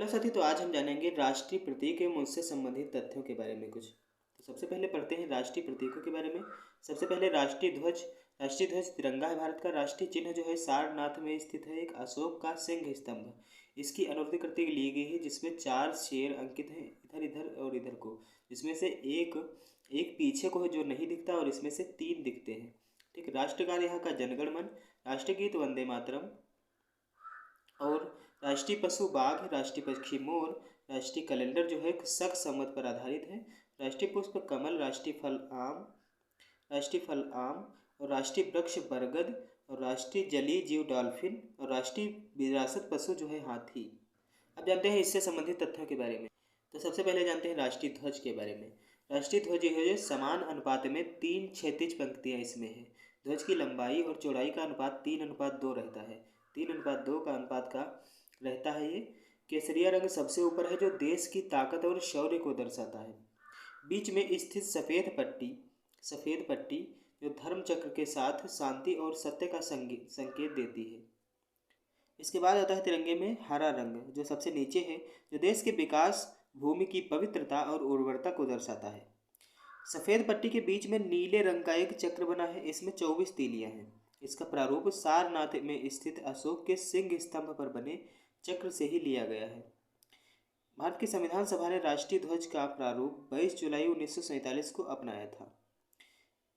Hello साथी, तो आज हम जानेंगे राष्ट्रीय प्रतीक एवं उससे संबंधित तथ्यों के बारे में कुछ। तो सबसे पहले पढ़ते हैं राष्ट्रीय प्रतीकों के बारे में। सबसे पहले राष्ट्रीय ध्वज तिरंगा है। भारत का राष्ट्रीय चिन्ह जो है सारनाथ में स्थित है, एक अशोक का सिंह स्तंभ। इसकी अनुवर्ती ली गई है जिसमें 4 शेर अंकित हैं, इधर इधर और इधर को, जिसमें से एक एक पीछे को है जो नहीं दिखता और इसमें से 3 दिखते हैं। ठीक, राष्ट्रगान यहाँ का जनगण मन, राष्ट्रीय गीत वंदे मातरम, और राष्ट्रीय पशु बाघ, राष्ट्रीय पक्षी मोर, राष्ट्रीय कैलेंडर जो है शक संवत पर आधारित है, राष्ट्रीय पुष्प कमल, राष्ट्रीय फल आम, और राष्ट्रीय वृक्ष बरगद, और राष्ट्रीय जलीय जीव डॉल्फिन, और राष्ट्रीय विरासत पशु जो है हाथी। अब जानते हैं इससे संबंधित तथ्यों के बारे में। तो सबसे पहले जानते हैं राष्ट्रीय ध्वज के बारे में। राष्ट्रीय ध्वज जो है समान अनुपात में 3 क्षैतिज पंक्तियाँ इसमें है। ध्वज की लंबाई और चौड़ाई का अनुपात 3:2 रहता है। 3:2 का अनुपात का रहता है ये। केसरिया रंग सबसे ऊपर है जो देश की ताकत और शौर्य को दर्शाता है। बीच में स्थित सफ़ेद पट्टी जो धर्म चक्र के साथ शांति और सत्य का संकेत देती है। इसके बाद आता है तिरंगे में हरा रंग जो सबसे नीचे है, जो देश के विकास, भूमि की पवित्रता और उर्वरता को दर्शाता है। सफ़ेद पट्टी के बीच में नीले रंग का एक चक्र बना है, इसमें 24 तीलियां हैं। इसका प्रारूप सारनाथ में स्थित अशोक के सिंह स्तंभ पर बने चक्र से ही लिया गया है। भारत की संविधान सभा ने राष्ट्रीय ध्वज का प्रारूप 22 जुलाई 1947 को अपनाया था।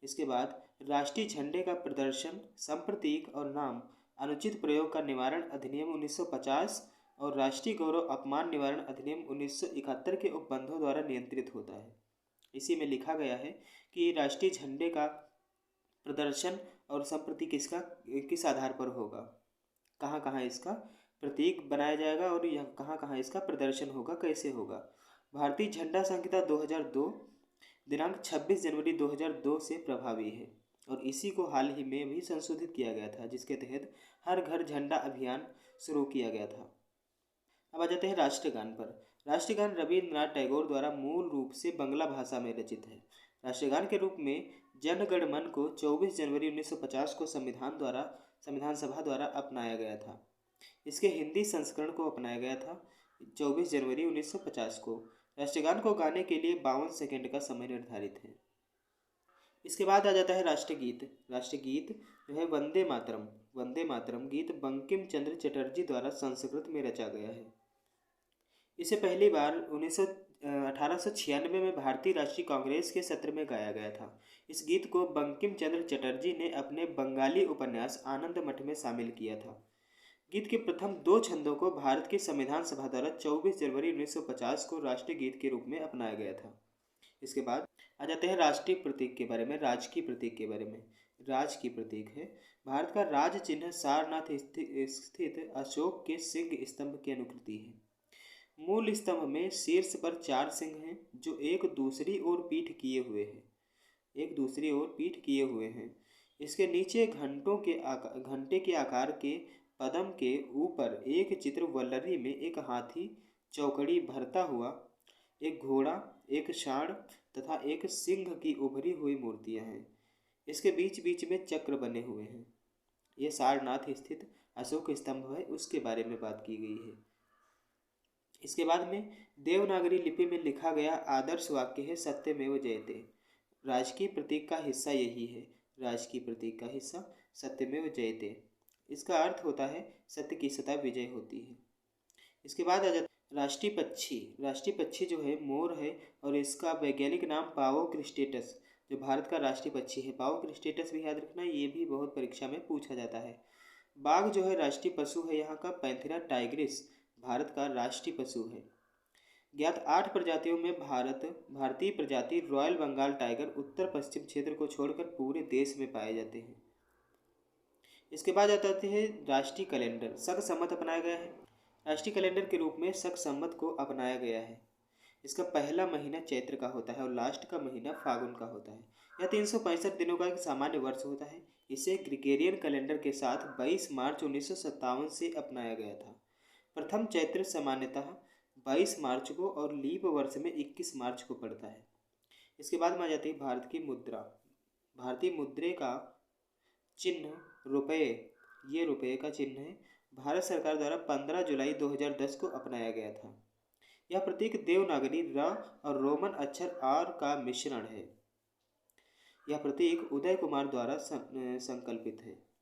इसके बाद राष्ट्रीय झंडे का प्रदर्शन, संप्रतीक और नाम, अनुचित प्रयोग का निवारण अधिनियम 1950 और राष्ट्रीय गौरव अपमान निवारण अधिनियम 1971 के उपबंधों द्वारा नियंत्रित होता है। इसी में लिखा गया है कि राष्ट्रीय झंडे का प्रदर्शन और संप्रतीक किस आधार पर होगा, कहाँ कहाँ इसका प्रतीक बनाया जाएगा और यह कहाँ कहाँ इसका प्रदर्शन होगा, कैसे होगा। भारतीय झंडा संहिता 2002 दिनांक 26 जनवरी 2002 से प्रभावी है और इसी को हाल ही में भी संशोधित किया गया था, जिसके तहत हर घर झंडा अभियान शुरू किया गया था। अब आ जाते हैं राष्ट्रगान पर। राष्ट्रगान रविन्द्रनाथ टैगोर द्वारा मूल रूप से बंगला भाषा में रचित है। राष्ट्रगान के रूप में जन गण मन को 24 जनवरी 1950 को संविधान सभा द्वारा अपनाया गया था। इसके हिंदी संस्करण को अपनाया गया था 24 जनवरी 1950 को। राष्ट्रगान को गाने के लिए 52 सेकंड का समय निर्धारित है। इसके बाद आ जाता है राष्ट्रगीत। राष्ट्रगीत जो है वंदे मातरम गीत बंकिम चंद्र चटर्जी द्वारा संस्कृत में रचा गया है। इसे पहली बार 1896 में भारतीय राष्ट्रीय कांग्रेस के सत्र में गाया गया था। इस गीत को बंकिम चंद्र चटर्जी ने अपने बंगाली उपन्यास आनंद मठ में शामिल किया था। गीत के प्रथम 2 छंदों को भारत की संविधान सभा द्वारा 24 जनवरी 1950 को राष्ट्रीय गीत के रूप में अपनाया गया था। इसके बाद आ जाते हैं राष्ट्रीय प्रतीक के बारे में, राजकीय प्रतीक के बारे में। राजकीय प्रतीक है भारत का राज चिन्ह सारनाथ स्थित अशोक के सिंह स्तंभ की अनुकृति है। मूल स्तंभ में शीर्ष पर 4 सिंह हैं जो एक दूसरी ओर पीठ किए हुए हैं। इसके नीचे घंटे के आकार के पदम के ऊपर एक चित्र वल्लरी में एक हाथी, चौकड़ी भरता हुआ, एक घोड़ा, एक सांड तथा एक सिंह की उभरी हुई मूर्तियां हैं। इसके बीच बीच में चक्र बने हुए हैं। यह सारनाथ स्थित अशोक स्तंभ है, उसके बारे में बात की गई है। इसके बाद में देवनागरी लिपि में लिखा गया आदर्श वाक्य है सत्यमेव जयते। राजकीय प्रतीक का हिस्सा यही है। राजकीय प्रतीक का हिस्सा सत्यमेव जयते। इसका अर्थ होता है सत्य की सदा विजय होती है। इसके बाद आ जाता है राष्ट्रीय पक्षी। राष्ट्रीय पक्षी जो है मोर है और इसका वैज्ञानिक नाम पावो क्रिस्टेटस, जो भारत का राष्ट्रीय पक्षी है। पावो क्रिस्टेटस भी याद रखना, ये भी बहुत परीक्षा में पूछा जाता है। बाघ जो है राष्ट्रीय पशु है यहाँ का। पैंथेरा टाइग्रिस भारत का राष्ट्रीय पशु है। ज्ञात 8 प्रजातियों में भारतीय प्रजाति रॉयल बंगाल टाइगर उत्तर पश्चिम क्षेत्र को छोड़कर पूरे देश में पाए जाते हैं। इसके बाद आते हैं राष्ट्रीय कैलेंडर। शक संवत अपनाया गया है। राष्ट्रीय कैलेंडर के रूप में शक संवत को अपनाया गया है। इसका पहला महीना चैत्र का होता है और लास्ट का महीना फागुन का होता है। यह 365 दिनों का एक सामान्य वर्ष होता है। इसे ग्रिगोरियन कैलेंडर के साथ 22 मार्च 1957 से अपनाया गया था। प्रथम चैत्र सामान्यतः 22 मार्च को और लीप वर्ष में 21 मार्च को पड़ता है। इसके बाद में आ जाती है भारत की मुद्रा। भारतीय मुद्रे का चिन्ह रुपये, ये रुपये का चिन्ह है। भारत सरकार द्वारा 15 जुलाई 2010 को अपनाया गया था। यह प्रतीक देवनागरी र और रोमन अक्षर आर का मिश्रण है। यह प्रतीक उदय कुमार द्वारा संकल्पित है।